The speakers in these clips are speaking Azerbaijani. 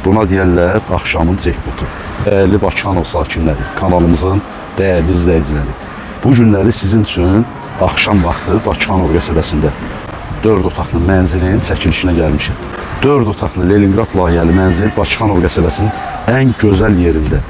Buna deyərlər axşamın cekpotu. Dəyərli Bakıxanov sakinləri, kanalımızın dəyərli izləyiciləri. Bu günləri sizin üçün axşam vaxtı Bakıxanov qəsəbəsində 4 otaqlı mənzilin çəkilişinə gəlmişəm. 4 otaqlı Leningrad layihəli mənzil Bakıxanov qəsəbəsinin ən gözəl yerində.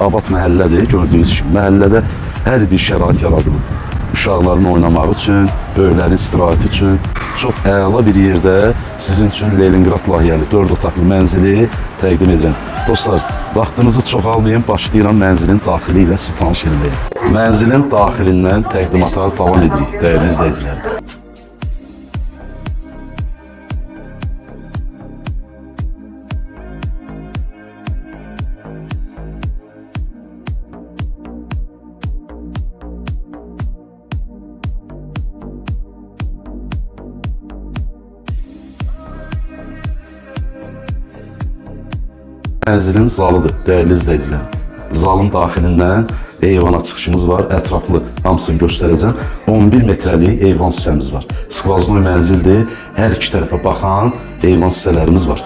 Abad məhəllədir, gördüyünüz kimi. Məhəllədə hər bir şərait yaradılıb. Uşaqların oynamaq üçün, böyüklərin istirahəti üçün çox əla bir yerdə sizin üçün Leningrad layihəli 4 otaqlı mənzili təqdim edirəm. Dostlar, vaxtınızı çoxalmayın, başlayıram mənzilin daxili ilə sizi tanış etməyə. Mənzilin daxilindən təqdimata davam edirik, dəyərli izləyicilər. Mənzilin zalıdır, dəyərli izləyicilər. Zalın daxilindən eyvana çıxışımız var, ətraflı hamısını göstərəcəm. 11 metrəlik eyvan hissəmiz var. Skvaznoy mənzildir, hər iki tərəfə baxan eyvan hissələrimiz var.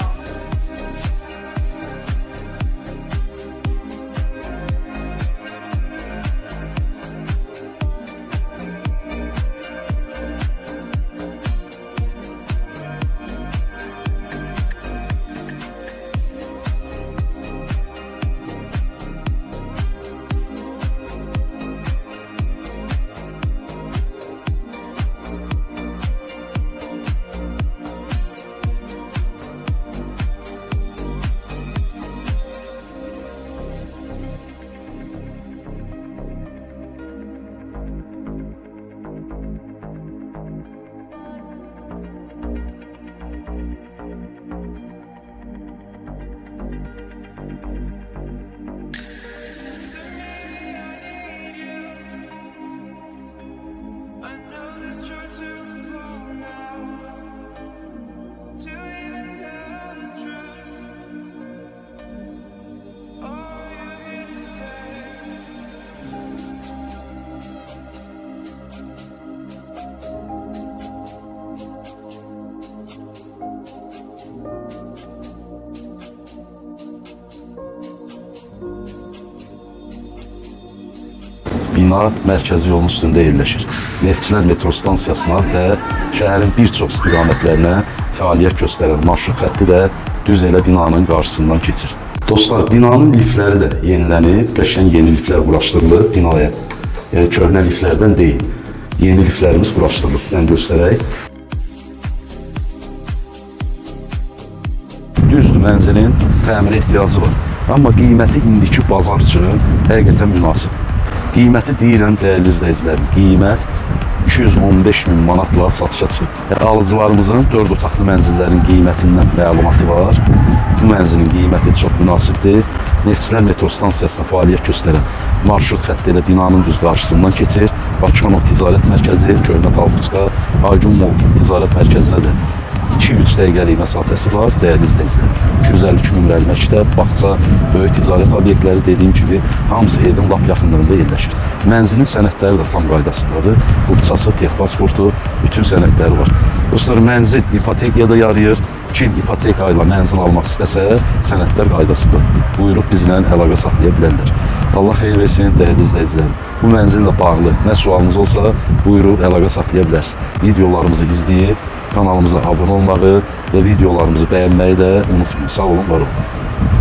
Bina mərkəzi yolun üstündə yerləşir. Neftçilər metro stansiyasına və şəhərin bir çox istiqamətlərinə fəaliyyət göstərən marşrut xətti də düz elə binanın qarşısından keçir. Dostlar, binanın liftləri də yenilənib, qəşəng yeni liftlər quraşdırılıb binaya. Yəni köhnə liftlərdən deyil, yeni liftlərimiz quraşdırılıb. Yəni göstərək. Düzdür, mənzilin təmirə ehtiyacı var. Amma qiyməti indiki bazar üçün həqiqətən münasibdir. Qiyməti deyirəm, dəyərli izləyicilərim, qiymət 215.000 manatla satışa çıxıb. Alıcılarımızın 4 otaqlı mənzillərin qiymətindən məlumatı var. Bu mənzilin qiyməti çox münasibdir. Neftçilər metro stansiyasına fəaliyyət göstərən marşrut xətti ilə binanın düz qarşısından keçir. Bakıxanov Ticarət Mərkəzi, Köhnə Talbuçka, Aygun Mol Ticarət Mərkəzinə də 2-3 dəqiqəlik məsafəsi var, dəyərli izləyicilər. 252 nömrəli məktəb, bağça, böyük ticarət obyektləri dediyim kimi hamısı evin lap yaxınlığında yerləşir. Mənzilin sənədləri də tam qaydasındadır. Hüquqçası, texpasportu, bütün sənədləri var. Dostlar, mənzil ipotekaya da yarayır. Kim ipoteka ilə mənzil almaq istəsə, sənədlər qaydasında. Buyurub bizlə əlaqə saxlaya bilərlər. Allah xeyir versin, dəyərli izləyicilərim. Bu mənzillə bağlı nə sualınız olsa, buyurub əlaqə saxlaya bilərsiniz. Videolarımızı izləyib, kanalımıza abunə olmağı və videolarımızı bəyənməyi də unutmayın. Sağ olun, var olun.